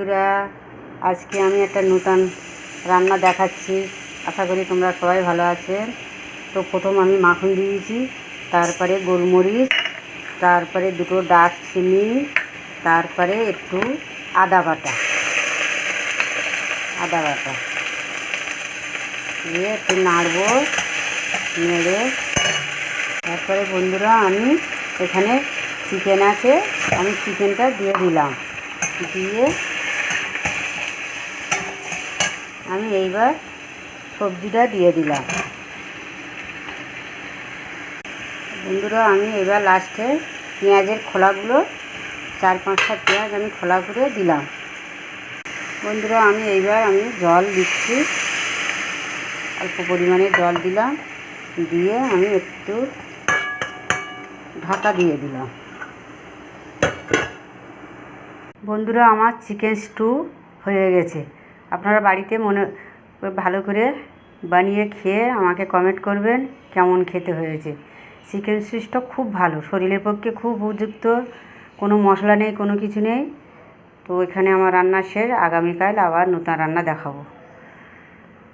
বন্ধুরা, আজকে আমি একটা নতুন রান্না দেখাচ্ছি। আশা করি তোমরা সবাই ভালো আছেন। তো প্রথম আমি মাখন দিয়েছি, তারপরে গোলমরিচ, তারপরে দুটো দারচিনি, তারপরে একটু আদা বাটা দিয়ে একটু নাড়বো। নেড়ে তারপরে বন্ধুরা আমি এখানে চিকেন আছে, আমি চিকেনটা দিয়ে দিলাম। দিয়ে আমি এইবার সবজিটা দিয়ে দিলাম। বন্ধুরা আমি এবার লাস্টে পেঁয়াজের খোলাগুলো 4-5টা পেঁয়াজ আমি খোলা করে দিলাম। বন্ধুরা আমি জল দিচ্ছি, অল্প পরিমাণে জল দিলাম, দিয়ে আমি একটু ঢাকা দিয়ে দিলাম। বন্ধুরা আমার চিকেন স্টু হয়ে গেছে। আপনারা বাড়িতে ভালো করে বানিয়ে খেয়ে আমাকে কমেন্ট করবেন কেমন খেতে হয়েছে। চিকেন স্টুটা খুব ভালো, শরীরের পক্ষে খুব উপযুক্ত, কোনো মশলা নেই, কোনো কিছু নেই। তো এখানে আমার রান্না শেষ। আগামীকাল আবার নতুন রান্না দেখাবো।